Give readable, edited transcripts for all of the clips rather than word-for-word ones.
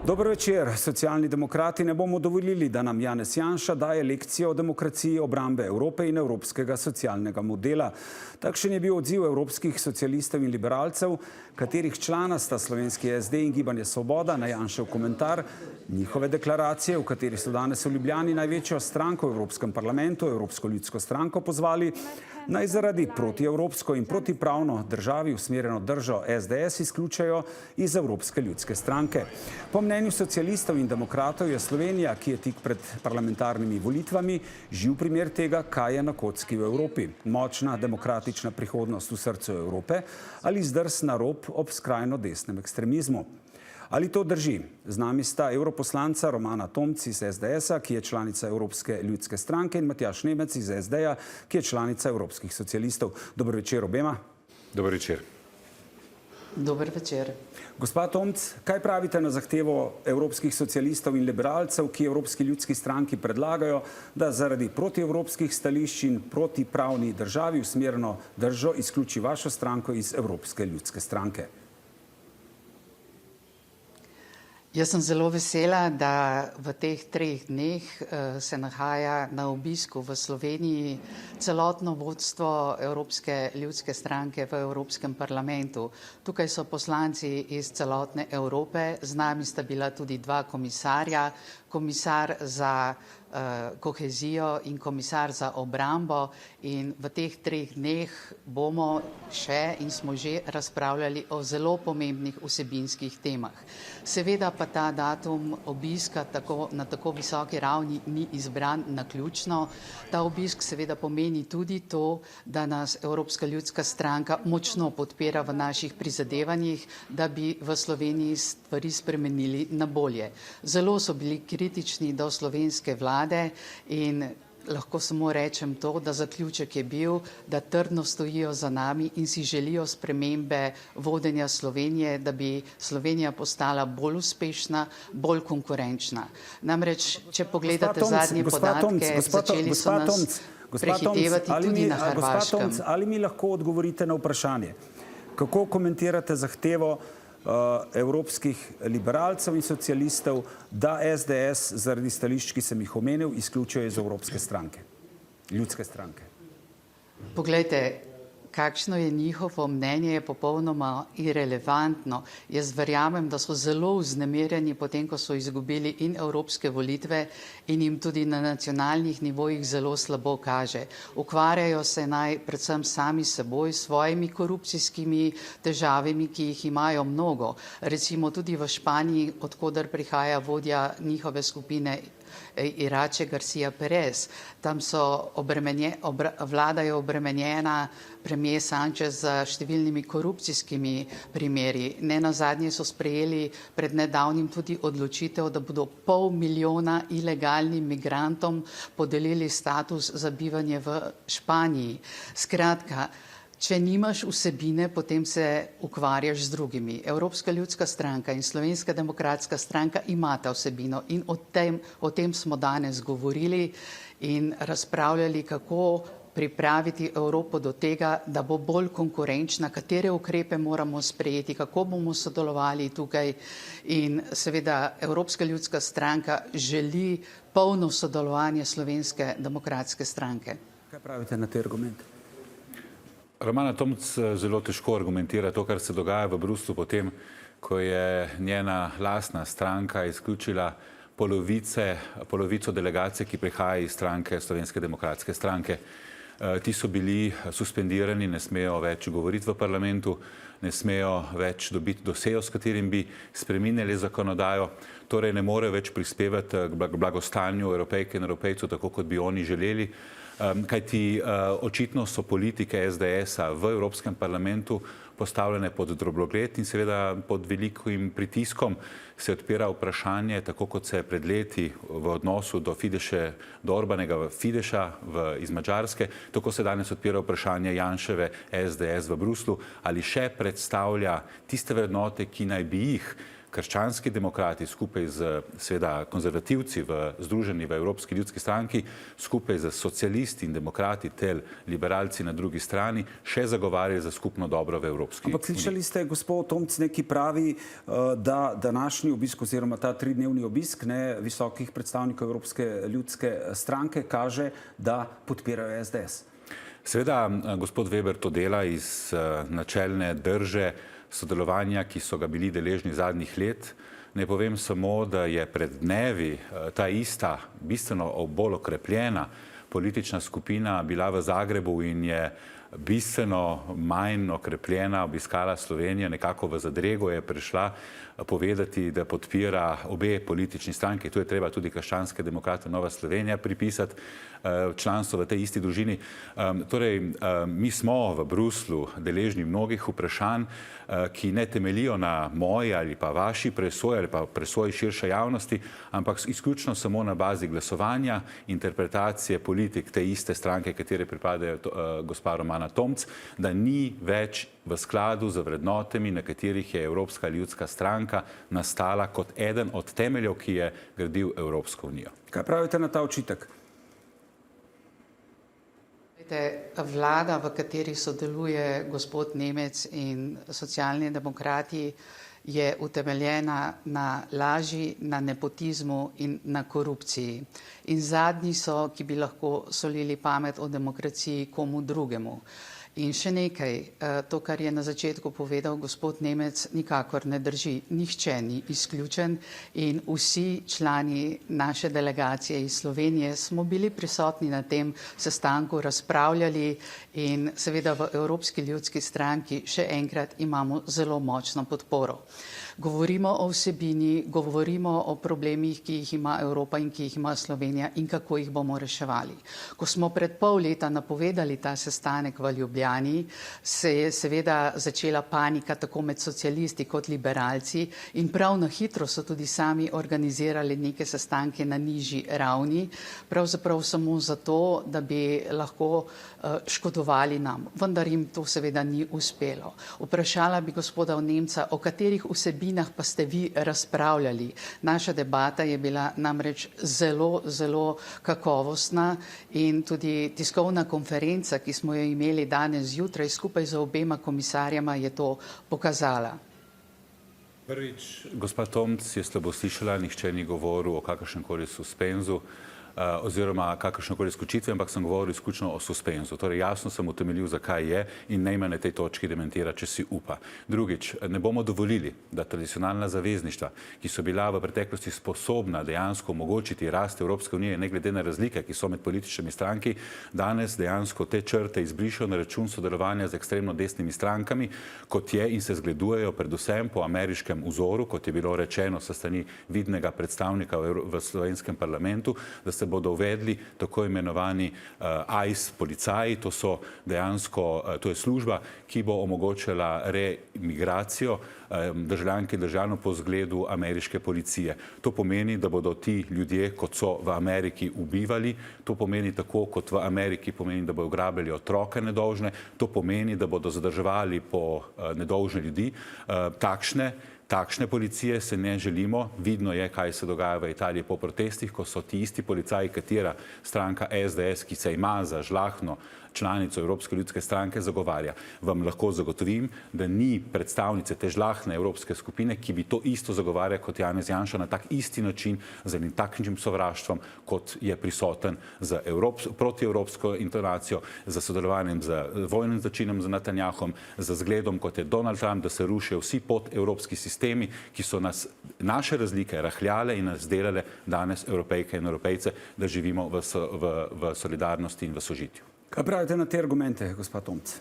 Dober večer. Socialni demokrati ne bomo dovolili, da nam Janez Janša daje lekcijo o demokraciji, obrambe Evrope in evropskega socialnega modela. Takšen je bil odziv evropskih socialistov in liberalcev, katerih člana sta slovenski SD in Gibanje Svoboda, na Janšev komentar njihove deklaracije, v kateri so danes v Ljubljani največjo stranko v Evropskem parlamentu, Evropsko ljudsko stranko, pozvali, naj zaradi protievropsko in protipravno državi usmerjeno držo SDS izključajo iz Evropske ljudske stranke. Po mnenju socialistov in demokratov je Slovenija, ki je tik pred parlamentarnimi volitvami, živ primer tega, kaj je na kocki v Evropi. Močna demokratična prihodnost v srcu Evrope ali zdrs na rob ob skrajno desnem ekstremizmu. Ali to drži? Z nami sta evroposlanca Romana Tomc iz SDS-a, ki je članica Evropske ljudske stranke, in Matjaž Nemec iz SD-ja, ki je članica Evropskih socialistov. Dober večer obema. Dober večer. Dober večer. Gospa Tomc, kaj pravite na zahtevo evropskih socialistov in liberalcev, ki Evropski ljudski stranki predlagajo, da zaradi protievropskih stališč in protipravni državi usmerjeno držo izključi vašo stranko iz Evropske ljudske stranke? Jaz sem zelo vesela, da v teh 3 dneh se nahaja na obisku v Sloveniji celotno vodstvo Evropske ljudske stranke v Evropskem parlamentu. Tukaj so poslanci iz celotne Evrope, z nami sta bila tudi 2 komisarja, komisar za kohezijo in komisar za obrambo, in v teh 3 dneh bomo še in smo že razpravljali o zelo pomembnih vsebinskih temah. Seveda pa ta datum obiska na tako visoki ravni ni izbran naključno. Ta obisk seveda pomeni tudi to, da nas Evropska ljudska stranka močno podpira v naših prizadevanjih, da bi v Sloveniji stvari spremenili na bolje. Zelo so bili kritični do slovenske vlade in lahko samo rečem to, da zaključek je bil, da trdno stojijo za nami in si želijo spremembe vodenja Slovenije, da bi Slovenija postala bolj uspešna, bolj konkurenčna. Namreč, če pogledate zadnje podatke, začeli so nas prehitevati tudi na Hrvaškem. Gospa Tomc, ali mi lahko odgovorite na vprašanje? Kako komentirate zahtevo evropskih liberalcev in socialistov, da SDS zaradi stališč, ki sem jih omenil, izključijo iz Evropske stranke, ljudske stranke? Poglejte, kakšno je njihovo mnenje, je popolnoma irelevantno. Jaz verjamem, da so zelo vznemirjeni potem, ko so izgubili in evropske volitve in jim tudi na nacionalnih nivojih zelo slabo kaže. Ukvarjajo se naj predvsem sami seboj, svojimi korupcijskimi težavami, ki jih imajo mnogo. Recimo tudi v Španiji, odkoder prihaja vodja njihove skupine Irače Garcia Perez. Tam vlada je obremenjena premier Sanchez z številnimi korupcijskimi primeri. Nenazadnje so sprejeli pred nedavnim tudi odločitev, da bodo 500 000 ilegalnim migrantom podelili status za bivanje v Španiji. Skratka, če nimaš vsebine, potem se ukvarjaš z drugimi. Evropska ljudska stranka in Slovenska demokratska stranka imata vsebino in o tem smo danes govorili in razpravljali, kako pripraviti Evropo do tega, da bo bolj konkurenčna, katere ukrepe moramo sprejeti, kako bomo sodelovali tukaj, in seveda Evropska ljudska stranka želi polno sodelovanje Slovenske demokratske stranke. Kaj pravite na te argumente? Romana Tomc zelo težko argumentira to, kar se dogaja v Bruslju potem, ko je njena lastna stranka izključila polovico delegacije, ki prihaja iz stranke Slovenske demokratske stranke. Ti so bili suspendirani, ne smejo več govoriti v parlamentu, ne smejo več dobiti dosejev, s katerim bi spreminjali zakonodajo, torej ne morejo več prispevati k blagostanju Evropejk in Evropejcev, tako kot bi oni želeli. Kajti očitno so politike SDS-a v Evropskem parlamentu postavljene pod drobnogled in seveda pod velikim pritiskom se odpira vprašanje, tako kot se je pred leti v odnosu do Orbanega Fideša iz Madžarske, tako se danes odpira vprašanje Janševe SDS v Bruslju, ali še predstavlja tiste vrednote, ki naj bi jih krščanski demokrati skupaj z seveda konzervativci združeni v Evropski ljudski stranki, skupaj z socialisti in demokrati ter liberalci na drugi strani še zagovarjali za skupno dobro v Evropski uniji. Ampak slišali ste, gospod Tomc, neki pravi, da današnji obisk oziroma ta 3-dnevni obisk visokih predstavnikov Evropske ljudske stranke kaže, da podpirajo SDS. Seveda, gospod Weber to dela iz načelne drže sodelovanja, ki so ga bili deležni zadnjih let. Ne povem samo, da je pred dnevi ta ista, bistveno bolj okrepljena politična skupina bila v Zagrebu in je bistveno manj okrepljena obiskala Slovenijo, nekako v zadrego je prišla povedati, da podpira obe politični stranki. Tu je treba tudi krščanske demokrate Nova Slovenija pripisati članstvo v tej isti družini. Torej, mi smo v Bruslu deležni mnogih vprašanj, ki ne temelijo na moji ali pa vaši presoji ali pa presoji širše javnosti, ampak izključno samo na bazi glasovanja, interpretacije politik te iste stranke, katere pripadajo gospa Romana Tomc, da ni več v skladu z vrednotami, na katerih je Evropska ljudska stranka nastala kot eden od temeljev, ki je gradil Evropsko unijo. Kaj pravite na ta očitek? Vlada, v kateri sodeluje gospod Nemec in socialni demokrati, je utemeljena na laži, na nepotizmu in na korupciji. In zadnji so, ki bi lahko solili pamet o demokraciji komu drugemu. In še nekaj, to, kar je na začetku povedal gospod Nemec, nikakor ne drži. Nihče ni izključen in vsi člani naše delegacije iz Slovenije smo bili prisotni na tem sestanku, razpravljali in seveda v Evropski ljudski stranki še enkrat imamo zelo močno podporo. Govorimo o vsebini, govorimo o problemih, ki jih ima Evropa in ki jih ima Slovenija in kako jih bomo reševali. Ko smo pred pol leta napovedali ta sestanek v Ljubljani, se je seveda začela panika tako med socialisti kot liberalci in prav na hitro so tudi sami organizirali neke sestanke na nižji ravni, pravzaprav samo zato, da bi lahko škodovali nam. Vendar jim to seveda ni uspelo. Vprašala bi gospoda Nemca, o katerih vsebinah pa ste vi razpravljali. Naša debata je bila namreč zelo, zelo kakovostna in tudi tiskovna konferenca, ki smo jo imeli danes zjutraj skupaj z obema komisarjama, je to pokazala. Prvič, gospa Tomc je slabo slišala, nihče ni govoril o kakršnemkoli suspenzu oziroma kakršnekoli izključitve, ampak sem govoril izključno o suspenzu. Torej jasno sem utemeljil, zakaj je in naj me na tej točki dementira, če si upa. Drugič, ne bomo dovolili, da tradicionalna zavezništva, ki so bila v preteklosti sposobna dejansko omogočiti rast Evropske unije, ne glede na razlike, ki so med političnimi stranki, danes dejansko te črte izbrišajo na račun sodelovanja z ekstremno desnimi strankami, kot je in se zgledujejo predvsem po ameriškem vzoru, kot je bilo rečeno sa strani vidnega predstavnika v slovenskem parlamentu, da se bodo uvedli tako imenovani ICE policaji, to so dejansko, to je služba, ki bo omogočala reimigracijo državljank in državljanov po zgledu ameriške policije. To pomeni, da bodo ti ljudje, kot so v Ameriki, ubivali, to pomeni tako, kot v Ameriki pomeni, da bodo grabili otroke nedolžne, to pomeni, da bodo zadrževali po nedolžne ljudi. Takšne policije se ne želimo. Vidno je, kaj se dogaja v Italiji po protestih, ko so ti isti policaji, katera stranka SDS, ki se ima za žlahno članico Evropske ljudske stranke, zagovarja. Vam lahko zagotovim, da ni predstavnice te žlahne evropske skupine, ki bi to isto zagovarjala kot Janez Janša na tak isti način, z enim takšnim sovraštvom, kot je prisoten za protievropsko intonacijo, za sodelovanjem z vojnim zločinom z Netanjahom, za zgledom, kot je Donald Trump, da se rušijo vsi podevropski sistemi, ki so naše razlike rahljale in nas delale danes Evropejke in Evropejce, da živimo v solidarnosti in v sožitju. Kaj pravite na te argumente, gospod Tomc?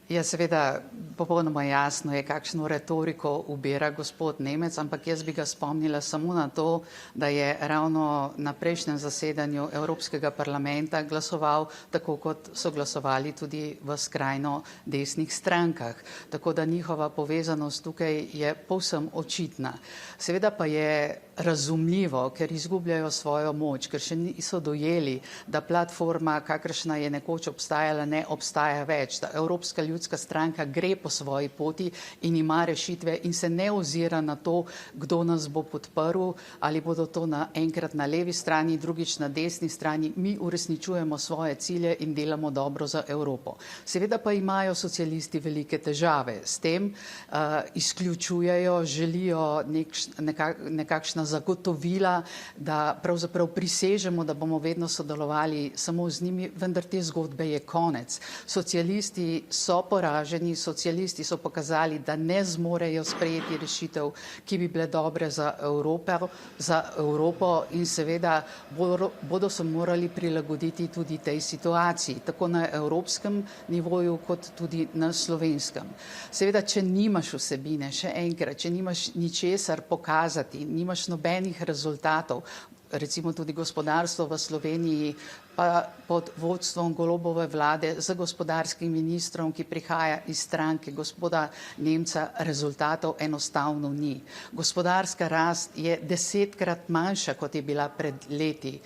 Ja, seveda, popolnoma jasno je, kakšno retoriko ubira gospod Nemec, ampak jaz bi ga spomnila samo na to, da je ravno na prejšnjem zasedanju Evropskega parlamenta glasoval tako, kot so glasovali tudi v skrajno desnih strankah. Tako da njihova povezanost tukaj je povsem očitna. Seveda pa je razumljivo, ker izgubljajo svojo moč, ker še niso dojeli, da platforma, kakršna je nekoč obstajala, ne obstaja več, da Evropska ljudska ljudska stranka gre po svoji poti in ima rešitve in se ne ozira na to, kdo nas bo podprl, ali bodo to enkrat na levi strani, drugič na desni strani. Mi uresničujemo svoje cilje in delamo dobro za Evropo. Seveda pa imajo socialisti velike težave s tem, izključujejo, želijo nekakšna zagotovila, da pravzaprav prisežemo, da bomo vedno sodelovali samo z njimi, vendar te zgodbe je konec. Socialisti so poraženi, socialisti so pokazali, da ne zmorejo sprejeti rešitev, ki bi bile dobre za Evropo in seveda bodo se morali prilagoditi tudi tej situaciji, tako na evropskem nivoju kot tudi na slovenskem. Seveda, če nimaš vsebine, še enkrat, če nimaš ničesar pokazati, nimaš nobenih rezultatov, recimo tudi gospodarstvo v Sloveniji, pa pod vodstvom Golobove vlade z gospodarskim ministrom, ki prihaja iz stranke gospoda Nemca, rezultatov enostavno ni. Gospodarska rast je 10-krat manjša, kot je bila pred leti.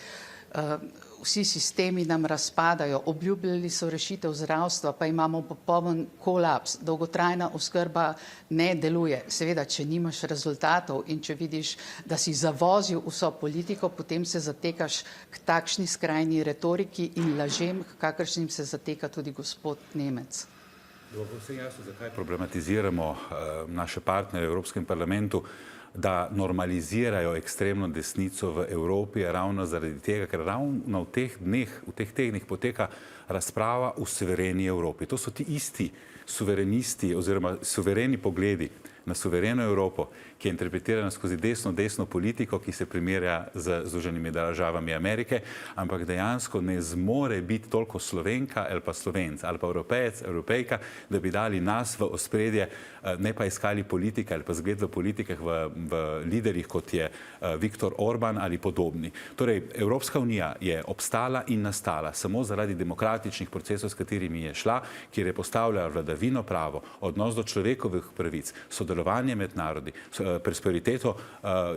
Vsi sistemi nam razpadajo, obljubljali so rešitev zdravstva, pa imamo popoln kolaps, dolgotrajna oskrba ne deluje. Seveda, če nimaš rezultatov in če vidiš, da si zavozil vso politiko, potem se zatekaš k takšni skrajni retoriki in lažem, kakršnim se zateka tudi gospod Nemec. Vse jasno, zakaj problematiziramo naše partnerje v Evropskem parlamentu, da normalizirajo ekstremno desnico v Evropi, ravno zaradi tega, ker ravno v teh tednih poteka razprava v suvereni Evropi. To so ti isti suverenisti oziroma suvereni pogledi na suvereno Evropo, ki je interpretirana skozi desno politiko, ki se primerja z Združenimi državami Amerike, ampak dejansko ne zmore biti toliko Slovenka ali pa Slovenc ali pa Evropejec, Evropejka, da bi dali nas v ospredje, ne pa iskali politike ali pa zgled v politikah v liderjih, kot je Viktor Orban ali podobni. Torej, Evropska unija je obstala in nastala samo zaradi demokratičnih procesov, s katerimi je šla, kjer je postavljala vladavino pravo, odnos do človekovih pravic, sodelovanje med narodi, prosperiteto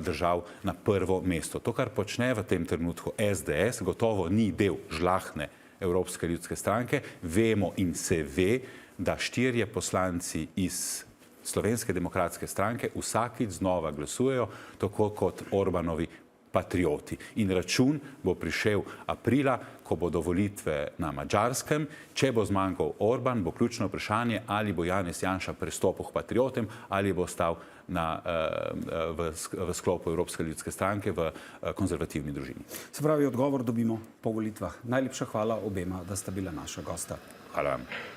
držav na prvo mesto. To, kar počne v tem trenutku SDS, gotovo ni del žlahne Evropske ljudske stranke. Vemo in se ve, da 4 poslanci iz Slovenske demokratske stranke vsakič znova glasujejo, tako kot Orbanovi patrioti. In račun bo prišel aprila, ko bodo volitve na Madžarskem. Če bo zmagal Orban, bo ključno vprašanje, ali bo Janez Janša prestopil k patriotem ali bo ostal v sklopu Evropske ljudske stranke v konzervativni družini. Se pravi, odgovor dobimo po volitvah. Najlepša hvala obema, da sta bila naša gosta. Hvala vam.